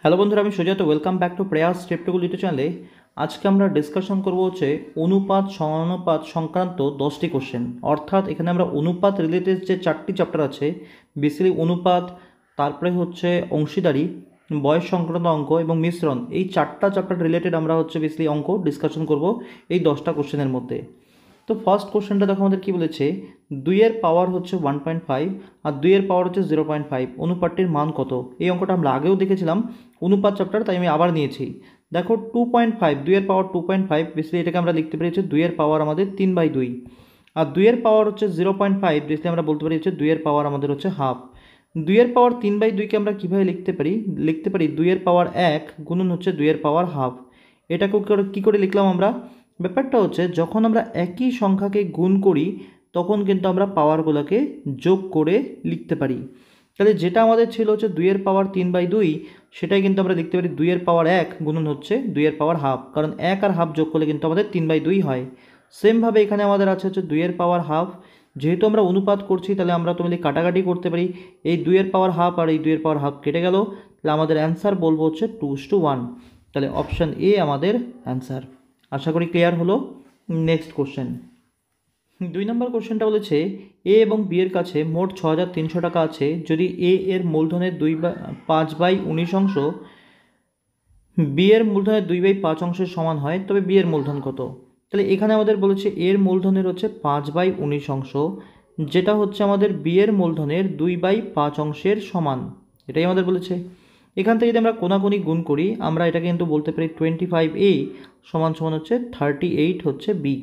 Hello বন্ধুরা, আমি সুজাত। ওয়েলকাম ব্যাক টু প্রয়াস স্টেপটুকুল ইউটিউব চ্যানেলে। আজকে আমরা ডিসকাশন করব হচ্ছে অনুপাত সমানুপাত সংক্রান্ত 10টি কোশ্চেন। অর্থাৎ এখানে আমরা অনুপাত রিলেটেড যে 4টি চ্যাপ্টার আছে, বেসিক্যালি অনুপাত, তারপরে হচ্ছে অংশীদারি, বয়স সংক্রান্ত অঙ্ক এবং মিশ্রণ, এই 4টা চ্যাপ্টার রিলেটেড আমরা হচ্ছে বেসিক্যালি অঙ্ক ডিসকাশন করব এই 10টা কোশ্চেনের মধ্যে। তো ফার্স্ট কোশ্চেনটা দেখো আমাদের কী বলেছে, 2-এর পাওয়ার হচ্ছে 1.5 আর 2-এর পাওয়ার হচ্ছে 0.5, অনুপাতটির মান কত? এই অঙ্কটা আমরা আগেও দেখেছিলাম অনুপাত চ্যাপ্টার, তাই আমি আবার নিয়েছি। দেখো 2.5, 2-এর পাওয়ার 2.5, বেসিক্যালি এটাকে আমরা লিখতে পারি হচ্ছে 2-এর পাওয়ার আমাদের 3/2, আর 2-এর পাওয়ার হচ্ছে 0.5, বেসিক্যালি আমরা বলতে পারি হচ্ছে 2-এর পাওয়ার আমাদের হচ্ছে হাফ। 2-এর পাওয়ার 3/2কে আমরা কীভাবে লিখতে পারি 2-এর পাওয়ার 1 গুণন হচ্ছে 2-এর পাওয়ার হাফ। এটাকে কী করে লিখলাম আমরা? ব্যাপারটা হচ্ছে যখন আমরা একই সংখ্যাকে গুণ করি তখন কিন্তু আমরা পাওয়ারগুলোকে যোগ করে লিখতে পারি। তাহলে যেটা আমাদের ছিল হচ্ছে 2-এর পাওয়ার 3/2, সেটাই কিন্তু আমরা লিখতে পারি 2-এর পাওয়ার 1 গুণন হচ্ছে 2-এর পাওয়ার হাফ, কারণ 1 আর হাফ যোগ করলে কিন্তু আমাদের 3/2 হয়। সেমভাবে এখানে আমাদের আছে হচ্ছে 2-এর পাওয়ার হাফ। যেহেতু আমরা অনুপাত করছি তাহলে আমরা তো কাটাকাটি করতে পারি, এই 2-এর পাওয়ার হাফ আর এই 2-এর পাওয়ার হাফ কেটে গেল, তাহলে আমাদের অ্যান্সার বলবো হচ্ছে 2:1। তাহলে অপশান এ আমাদের অ্যান্সার। আশা করি ক্লিয়ার হলো। নেক্সট কোশ্চেন, 2 নম্বর কোশ্চেনটা বলেছে এ এবং বি এর কাছে মোট 6,300 টাকা আছে। যদি এ এর মূলধনের 5/19 অংশ বি এর মূলধনের 2/5 অংশের সমান হয়, তবে বি এর মূলধন কত? তাহলে এখানে আমাদের বলেছে এর মূলধনের হচ্ছে 5/19 অংশ, যেটা হচ্ছে আমাদের বি এর মূলধনের 2/5 অংশের সমান, এটাই আমাদের বলেছে। এখান থেকে যদি আমরা কোনাকুনি গুণ করি আমরা এটা কিন্তু বলতে পারি 25A সমান সমান হচ্ছে 38 হচ্ছে বি।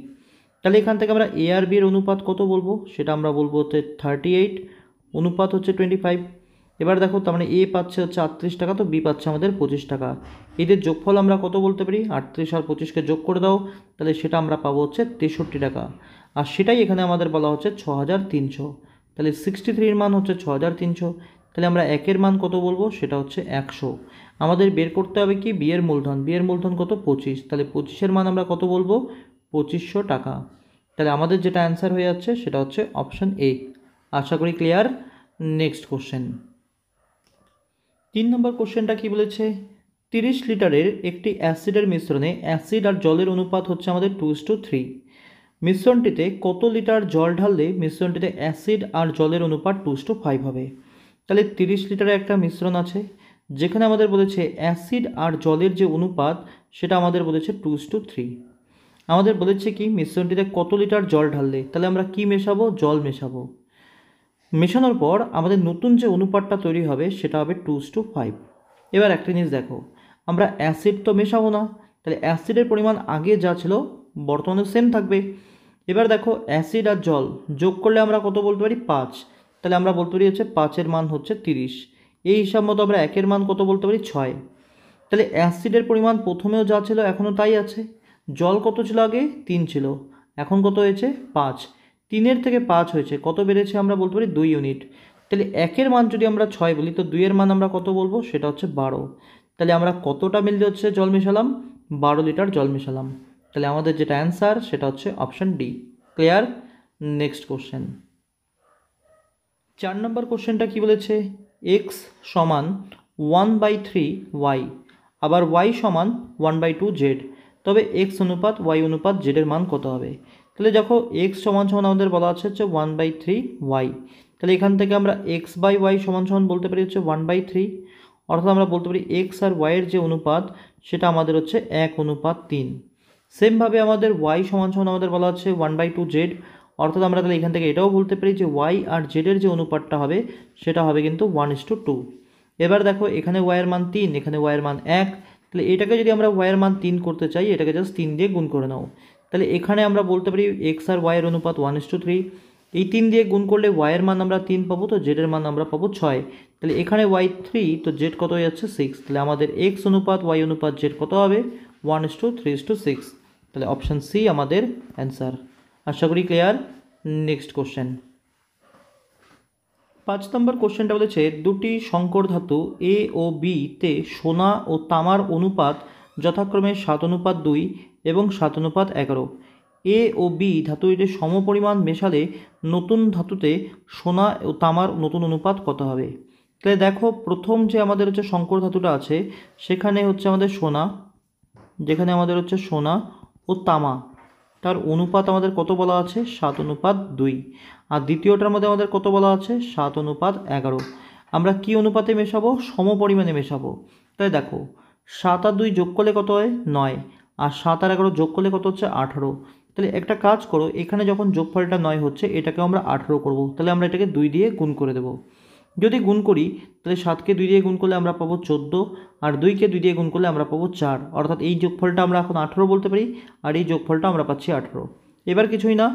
তাহলে এখান থেকে আমরা এ আর বি এর অনুপাত কত বলবো, সেটা আমরা বলবো হচ্ছে 38 অনুপাত হচ্ছে 25। এবার দেখো তার মানে এ পাচ্ছে হচ্ছে 38 টাকা, তো বি পাচ্ছে আমাদের 25 টাকা। এদের যোগফল আমরা কত বলতে পারি, 38 আর 25কে যোগ করে দাও, তাহলে সেটা আমরা পাবো হচ্ছে 63 টাকা। আর সেটাই এখানে আমাদের বলা হচ্ছে 6,300। তাহলে 63-এর মান হচ্ছে 6,300। তাহলে আমরা একের মান কত বলবো, সেটা হচ্ছে 100। আমাদের বের করতে হবে কি বিয়ের মূলধন, বিয়ের মূলধন কত 25, তাহলে 25-এর মান আমরা কত বলবো 2500 টাকা। তাহলে আমাদের যেটা অ্যান্সার হয়ে যাচ্ছে সেটা হচ্ছে অপশান এ। আশা করি ক্লিয়ার। নেক্সট কোশ্চেন, 3 নম্বর কোশ্চেনটা কি বলেছে, 30 লিটারের একটি অ্যাসিডের মিশ্রণে অ্যাসিড আর জলের অনুপাত হচ্ছে আমাদের 2:3। মিশ্রণটিতে কত লিটার জল ঢাললে মিশ্রণটিতে অ্যাসিড আর জলের অনুপাত 2:5 হবে? তাহলে 30 লিটারের একটা মিশ্রণ আছে, যেখানে আমাদের বলেছে অ্যাসিড আর জলের যে অনুপাত সেটা আমাদের বলেছে 2:3। আমাদের বলেছে কি মিশ্রণটিতে কত লিটার জল ঢাললে, তাহলে আমরা কি মেশাবো, জল মেশাবো। মেশানোর পর আমাদের নতুন যে অনুপাতটা তৈরি হবে সেটা হবে 2:5। এবার একটা জিনিস দেখো, আমরা অ্যাসিড তো মেশাবো না, তাহলে অ্যাসিডের পরিমাণ আগে যা ছিল বর্তমানে সেম থাকবে। এবার দেখো অ্যাসিড আর জল যোগ করলে আমরা কত বলতে পারি 5, তাহলে আমরা বলতে পারি হচ্ছে 5-এর মান হচ্ছে 30। এই হিসাব মতো আমরা একের মান কত বলতে পারি 6। তাহলে অ্যাসিডের পরিমাণ প্রথমেও যা ছিল এখনও তাই আছে। জল কত ছিল আগে 3 ছিল, এখন কত হয়েছে 5। 3-এর থেকে 5 হয়েছে, কত বেড়েছে আমরা বলতে পারি 2 ইউনিট। তাহলে একের মান যদি আমরা 6 বলি তো 2-এর মান আমরা কত বলবো, সেটা হচ্ছে 12। তাহলে আমরা কতটা মিলে হচ্ছে জল মেশালাম, 12 লিটার জল মেশালাম। তাহলে আমাদের যেটা অ্যান্সার সেটা হচ্ছে option D. Clear. Next question, 4 নম্বর কোশ্চেনটা কি বলেছে, এক্স সমান 1/3 ওয়াই, আবার ওয়াই সমান 1/2 জেড, তবে এক্স অনুপাত ওয়াই অনুপাত জেডের মান কত হবে? তাহলে দেখো এক্স সমান সমান আমাদের বলা আছে হচ্ছে 1/3 ওয়াই, তাহলে এখান থেকে আমরা এক্স বাই ওয়াই সমান সমান বলতে পারি হচ্ছে 1/3, অর্থাৎ আমরা বলতে পারি এক্স আর ওয়াইয়ের যে অনুপাত সেটা আমাদের হচ্ছে 1:3। সেমভাবে আমাদের ওয়াই সমান সমান আমাদের বলা হচ্ছে 1/2 জেড, অর্থাৎ আমরা তাহলে এখান থেকে এটাও বলতে পারি যে ওয়াই আর জেডের যে অনুপাতটা হবে সেটা হবে কিন্তু 1:2। এবার দেখো এখানে ওয়াইয়ের মান 3, এখানে ওয়াইয়ের মান 1, তাহলে এটাকে যদি আমরা ওয়াইয়ের মান 3 করতে চাই এটাকে জাস্ট 3 দিয়ে গুণ করে নাও। তাহলে এখানে আমরা বলতে পারি এক্স আর ওয়াইয়ের অনুপাত 1:3। এই 3 দিয়ে গুণ করলে ওয়াইয়ের মান আমরা 3 পাবো, তো জেডের মান আমরা পাবো 6। তাহলে এখানে ওয়াই 3, তো জেড কত হয়ে যাচ্ছে 6। তাহলে আমাদের এক্স অনুপাত ওয়াই অনুপাত জেড কত হবে 1:3:6। তাহলে অপশান সি আমাদের অ্যান্সার। আশা করি ক্লিয়ার। নেক্সট কোশ্চেন, 5 নম্বর কোশ্চেনটা বলেছে দুটি সংকর ধাতু এ ও বি তে সোনা ও তামার অনুপাত যথাক্রমে 7:2 এবং 7:11। এ ও বি ধাতু দুটির সমপরিমাণ মেশালে নতুন ধাতুতে সোনা ও তামার নতুন অনুপাত কত হবে? তাহলে দেখো প্রথম যে আমাদের হচ্ছে সংকর ধাতুটা আছে সেখানে হচ্ছে আমাদের সোনা, যেখানে আমাদের হচ্ছে সোনা ও তামা, তার অনুপাত আমাদের কত বলা আছে 7:2। আর দ্বিতীয়টার মধ্যে আমাদের কত বলা আছে 7:11। আমরা কি অনুপাতে মেশাবো, সমপরিমাণে মেশাবো। তাই দেখো 7 আর 2 যোগ করলে কত হয় 9, আর 7 আর 11 যোগ করলে কত হচ্ছে 18। তাহলে একটা কাজ করো, এখানে যখন যোগফলটা 9 হচ্ছে এটাকে আমরা 18 করব, তাহলে আমরা এটাকে 2 দিয়ে গুণ করে দেবো। যদি গুণ করি তাহলে 7কে 2 দিয়ে গুণ করলে আমরা পাবো 14, আর 2কে 2 দিয়ে গুণ করলে আমরা পাবো 4, অর্থাৎ এই যোগফলটা আমরা এখন 18 বলতে পারি, আর এই যোগফলটা আমরা পাচ্ছি 18। এবার কিছুই না,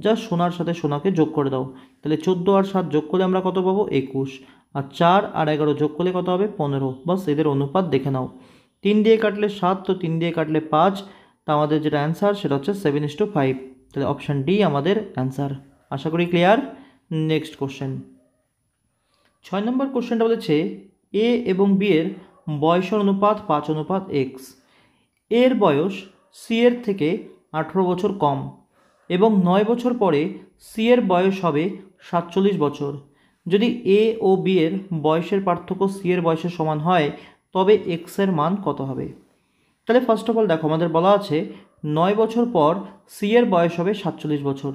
জাস্ট সোনার সাথে সোনাকে যোগ করে দাও, তাহলে 14 আর 7 যোগ করলে আমরা কত পাবো 21, আর 4 আর 11 যোগ করলে কত হবে 15। বাস এদের অনুপাত দেখে নাও, 3 দিয়ে কাটলে 7, তো 3 দিয়ে কাটলে 5, তা আমাদের যেটা অ্যান্সার সেটা হচ্ছে 7:5। তাহলে অপশান ডি আমাদের অ্যান্সার। আশা করি ক্লিয়ার। নেক্সট কোশ্চেন, 6 নম্বর কোশ্চেনটা বলেছে এ এবং বি এর বয়সের অনুপাত 5:x। এর বয়স সি এর থেকে 18 বছর কম এবং 9 বছর পরে সি এর বয়স হবে 47 বছর। যদি এ ও বি এর বয়সের পার্থক্য সি এর বয়সের সমান হয় তবে এক্স এর মান কত হবে। তাহলে ফার্স্ট অফ অল দেখো আমাদের বলা আছে 9 বছর পর সি এর বয়স হবে 47 বছর।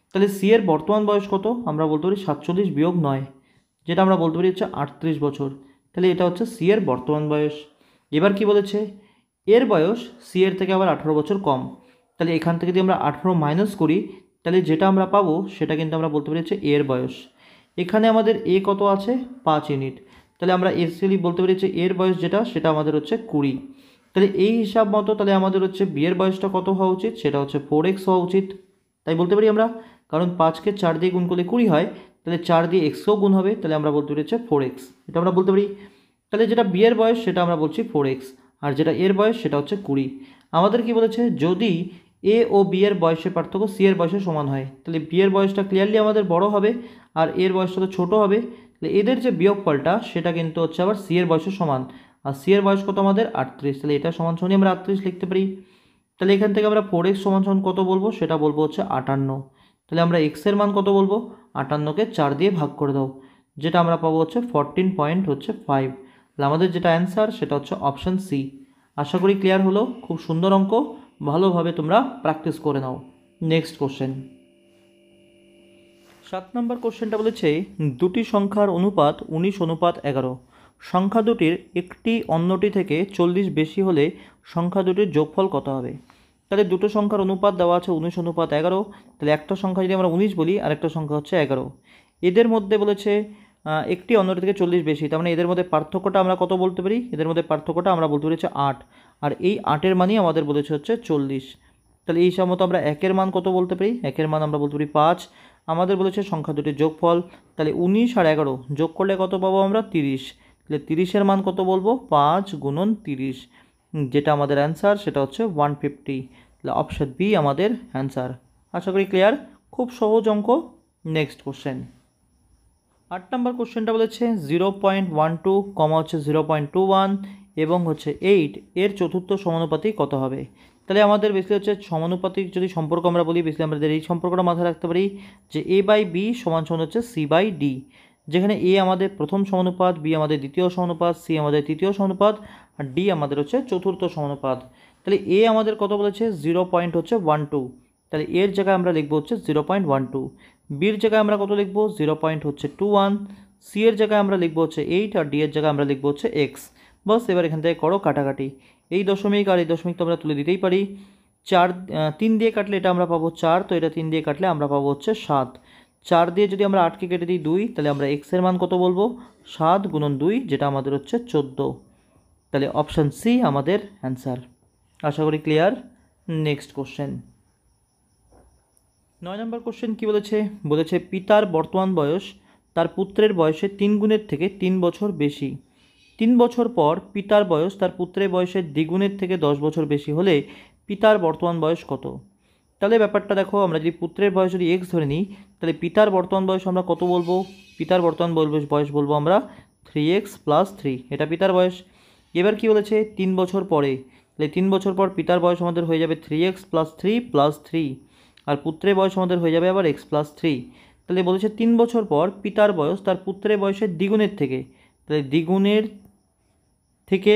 তাহলে সি এর বর্তমান বয়স কত, আমরা বলতে পারি 47 বিয়োগ 9, যেটা আমরা বলতে পারি হচ্ছে 38 বছর। তাহলে এটা হচ্ছে সি এর বর্তমান বয়স। এবার কি বলেছে, এর বয়স সি এর থেকে আবার 18 বছর কম। তাহলে এখান থেকে যদি আমরা 18 মাইনাস করি তাহলে যেটা আমরা পাবো সেটা কিন্তু আমরা বলতে পারি হচ্ছে এর বয়স। এখানে আমাদের এ কত আছে 5 ইউনিট, তাহলে আমরা এসিলি বলতে পারি হচ্ছে এর বয়স যেটা সেটা আমাদের হচ্ছে 20। তাহলে এই হিসাব মতো তাহলে আমাদের হচ্ছে বি এর বয়সটা কত হওয়া উচিত, সেটা হচ্ছে 4x হওয়া উচিত। তাই বলতে পারি আমরা, কারণ 5কে 4 দিয়ে গুণ করলে 20 হয়, তাহলে 4 দিয়ে এক্সও গুণ হবে, তাহলে আমরা বলতে পারি হচ্ছে 4x, এটা আমরা বলতে পারি। তাহলে যেটা বি এর বয়স সেটা আমরা বলছি 4x, আর যেটা এর বয়স সেটা হচ্ছে 20। আমাদের কি বলেছে, যদি এ ও বি এর বয়সের পার্থক্য সি এর বয়সের সমান হয় তাহলে বি এর বয়সটা ক্লিয়ারলি আমাদের বড় হবে আর এর বয়সটা তো ছোটো হবে। তাহলে এদের যে বিয়োগফলটা সেটা কিন্তু হচ্ছে আবার সি এর বয়সের সমান, আর সি এর বয়স কত আমাদের 38, তাহলে এটা সমান সমানই আমরা 38 লিখতে পারি। তাহলে এখান থেকে আমরা 4x সমান সমান কত বলবো, সেটা বলবো হচ্ছে 58। তাহলে আমরা x এর মান কত বলবো, 58কে 4 দিয়ে ভাগ করে দাও, যেটা আমরা পাবো হচ্ছে 14.5। তাহলে আমাদের যেটা অ্যান্সার সেটা হচ্ছে অপশান সি। আশা করি ক্লিয়ার হলো, খুব সুন্দর অঙ্ক, ভালোভাবে তোমরা প্র্যাকটিস করে নাও। নেক্সট কোশ্চেন, 7 নম্বর কোশ্চেনটা বলেছে দুটি সংখ্যার অনুপাত 19:11। সংখ্যা দুটির একটি অন্যটি থেকে 40 বেশি হলে সংখ্যা দুটির যোগফল কত হবে। তাহলে দুটো সংখ্যার অনুপাত দেওয়া আছে 19:11। তাহলে একটা সংখ্যা যদি আমরা 19 বলি আর একটা সংখ্যা হচ্ছে 11, এদের মধ্যে বলেছে একটি অন্যটি থেকে 40 বেশি, তার মানে এদের মধ্যে পার্থক্যটা আমরা কত বলতে পারি, এদের মধ্যে পার্থক্যটা আমরা বলতে পারি হচ্ছে 8, আর এই 8-এর মানই আমাদের বলেছে হচ্ছে 40। তাহলে এই হিসাব মতো আমরা একের মান কত বলতে পারি, একের মান আমরা বলতে পারি 5। আমাদের বলেছে সংখ্যা দুটির যোগফল, তাহলে 19 আর 11 যোগ করলে কত পাবো আমরা 30। তাহলে 30-এর মান কত বলবো 5 গুণন 30, যেটা আমাদের অ্যান্সার সেটা হচ্ছে 150। তাহলে অপশান বি আমাদের অ্যান্সার। আশা করি ক্লিয়ার, খুব সহজ অঙ্ক। নেক্সট কোশ্চেন, 8 নম্বর কোশ্চেনটা বলেছে 0.12 কমা হচ্ছে 0.21 এবং হচ্ছে 8 এর চতুর্থ সমানুপাতিক কত হবে। তাহলে আমাদের বেশি হচ্ছে সমানুপাতিক যদি সম্পর্ক আমরা বলি, বেশি আমাদের এই সম্পর্কটা মাথায় রাখতে পারি যে এ বাই বি সমান সমান হচ্ছে সি বাই ডি, যেখানে এ আমাদের প্রথম সমানুপাত, বি আমাদের দ্বিতীয় সমানুপাত, সি আমাদের তৃতীয় সমানুপাত, আর ডি আমাদের হচ্ছে চতুর্থ সমানুপাত। তাহলে এ আমাদের কত বলেছে 0.12, তাহলে এর জায়গায় আমরা লিখবো হচ্ছে 0.12, বির জায়গায় আমরা কত লিখবো 0.21, সি এর জায়গায় আমরা লিখবো হচ্ছে 8, আর ডি এর জায়গায় আমরা লিখবো হচ্ছে এক্স। বাস এবার এখান থেকে করো কাটাকাটি, এই দশমিক আর এই দশমিক তো আমরা তুলে দিতেই পারি। 3 দিয়ে কাটলে এটা আমরা পাবো 4, তো এটা 3 দিয়ে কাটলে আমরা পাবো হচ্ছে 7। 4 দিয়ে যদি আমরা 8কে কেটে দিই 2, তাহলে আমরা এক্সের মান কত বলবো 7 গুণন 2, যেটা আমাদের হচ্ছে 14। তাহলে অপশান সি আমাদের অ্যান্সার। আশা করি ক্লিয়ার। নেক্সট কোশ্চেন, 9 নম্বর কোশ্চেন কি বলেছে, বলেছে পিতার বর্তমান বয়স তার পুত্রের বয়সের 3 গুণের থেকে 3 বছর বেশি। 3 বছর পর পিতার বয়স তার পুত্রের বয়সের দ্বিগুণের থেকে 10 বছর বেশি হলে পিতার বর্তমান বয়স কত। তাহলে ব্যাপারটা দেখো, আমরা যদি পুত্রের বয়স যদি এক্স ধরে নিই তাহলে পিতার বর্তমান বয়স আমরা কত বলবো, পিতার বর্তমান বয়স বলবো আমরা 3x + 3, এটা পিতার বয়স। এবার কি বলেছে 3 বছর পরে, তাহলে 3 বছর পর পিতার বয়স আমাদের হয়ে যাবে 3x + 3 + 3, আর পুত্রের বয়স আমাদের হয়ে যাবে আবার x + 3। তাহলে বলেছে 3 বছর পর পিতার বয়স তার পুত্রের বয়সের দ্বিগুণের থেকে, তাহলে দ্বিগুণের থেকে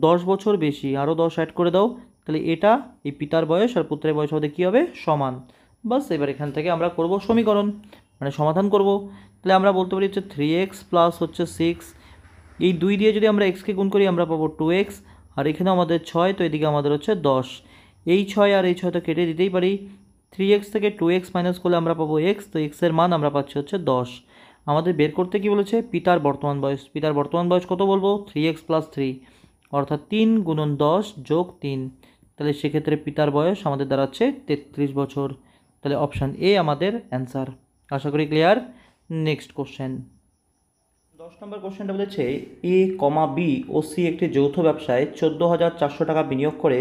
10 বছর বেশি, আরও 10 অ্যাড করে দাও, তাহলে এটা এই পিতার বয়স আর পুত্রের বয়স আমাদের কী হবে, সমান। বাস এবার এখান থেকে আমরা করব সমীকরণ, মানে সমাধান করব। তাহলে আমরা বলতে পারি হচ্ছে 3x প্লাস হচ্ছে 6, এই 2 দিয়ে যদি আমরা এক্সকে গুণ করি আমরা পাবো 2x, আর এখানে আমাদের 6, তো এদিকে আমাদের হচ্ছে 10। এই 6 আর এই 6 তো কেটে দিতেই পারি, 3x থেকে 2x মাইনাস করলে আমরা পাবো x, তো এক্সের মান আমরা পাচ্ছি হচ্ছে 10। আমাদের বের করতে কি বলেছে, পিতার বর্তমান বয়স। পিতার বর্তমান বয়স কত বলবো, 3x প্লাস 3, অর্থাৎ 3 গুণন 10 যোগ 3। তাহলে সেক্ষেত্রে পিতার বয়স আমাদের দাঁড়াচ্ছে 33 বছর। তাহলে অপশান এ আমাদের অ্যান্সার। আশা করি ক্লিয়ার। নেক্সট কোশ্চেন, 10 নম্বর কোশ্চেনটা বলেছে এ কমা বি ও সি একটি যৌথ ব্যবসায় 14,400 টাকা বিনিয়োগ করে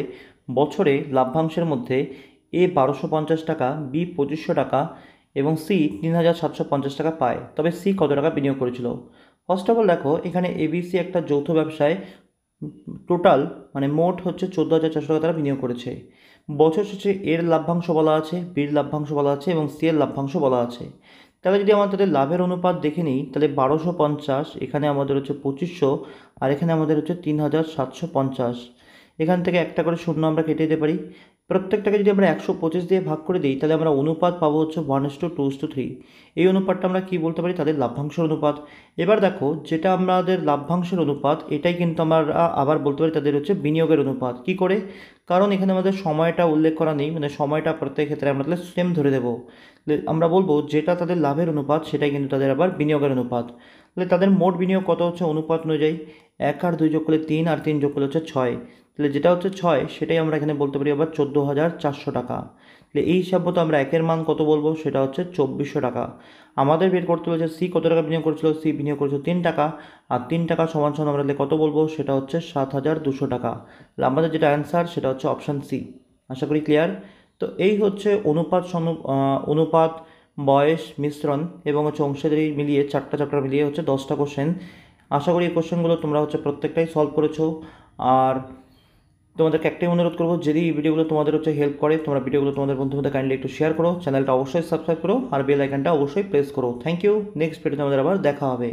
বছরে লাভ্যাংশের মধ্যে এ 1250 টাকা, বি 2500 টাকা এবং সি 3750 টাকা পায়, তবে সি কত টাকা বিনিয়োগ করেছিল। ফার্স্ট অফ অল দেখো, এখানে এবিসি একটা যৌথ ব্যবসায় টোটাল মানে মোট হচ্ছে 14,400 টাকা তারা বিনিয়োগ করেছে। বছর শেষে এর লাভ্যাংশ বলা আছে, বির লাভ্যাংশ বলা আছে এবং সি এর লাভ্যাংশ বলা আছে। তাহলে যদি আমাদের লাভের অনুপাত দেখে নিই, তাহলে 1250, এখানে আমাদের হচ্ছে 2500, আর এখানে আমাদের হচ্ছে 3750। এখান থেকে একটা করে শূন্য আমরা কেটে দিতে পারি। প্রত্যেকটাকে যদি আমরা 125 দিয়ে ভাগ করে দিই, তাহলে আমরা অনুপাত পাবো হচ্ছে 1:2:3। এই অনুপাতটা আমরা কি বলতে পারি, তাদের লাভ্যাংশের অনুপাত। এবার দেখো, যেটা আমাদের লাভ্যাংশের অনুপাত, এটাই কিন্তু আমরা আবার বলতে পারি তাদের হচ্ছে বিনিয়োগের অনুপাত। কি করে, কারণ এখানে আমাদের সময়টা উল্লেখ করা নেই, মানে সময়টা প্রত্যেক ক্ষেত্রে আমরা তাহলে সেম ধরে দেবো। আমরা বলবো যেটা তাদের লাভের অনুপাত সেটাই কিন্তু তাদের আবার বিনিয়োগের অনুপাত। তাহলে তাদের মোট বিনিয়োগ কত হচ্ছে অনুপাত অনুযায়ী, 1 আর 2 যোগ করলে 3, আর 3 যোগ করলে হচ্ছে 6। তাহলে যেটা হচ্ছে 6, সেটাই আমরা এখানে বলতে পারি আবার 14,400 টাকা। তাহলে এই হিসাব মতো আমরা একের মান কত বলবো, সেটা হচ্ছে 2400 টাকা। আমাদের বের করতে হচ্ছে সি কত টাকা বিনিয়োগ করেছিল, সি বিনিয়োগ করেছিল 3 টাকা, আর 3 টাকা সমান সমান আমরা কত বলবো, সেটা হচ্ছে 7,200 টাকা। তাহলে আমাদের যেটা অ্যান্সার সেটা হচ্ছে অপশান সি। আশা করি ক্লিয়ার। তো এই হচ্ছে অনুপাত, বয়স, মিশ্রণ এবং হচ্ছে অংশীদারি মিলিয়ে 4টা চ্যাপ্টার মিলিয়ে হচ্ছে 10টা কোশ্চেন। আশা করি এই কোশ্চেনগুলো তোমরা হচ্ছে প্রত্যেকটাই সলভ করেছো। আর তোমাদেরকে একটাই অনুরোধ করবো, যদি এই ভিডিওগুলো তোমাদের হচ্ছে হেল্প করে, তোমরা ভিডিওগুলো তোমাদের বন্ধুদের কাইন্ডলি একটু শেয়ার করো, চ্যানেলটা অবশ্যই সাবস্ক্রাইব করো আর বেল আইকনটা অবশ্যই প্রেস করো। Thank you. নেক্সট ভিডিওতে আমাদের আবার দেখা হবে।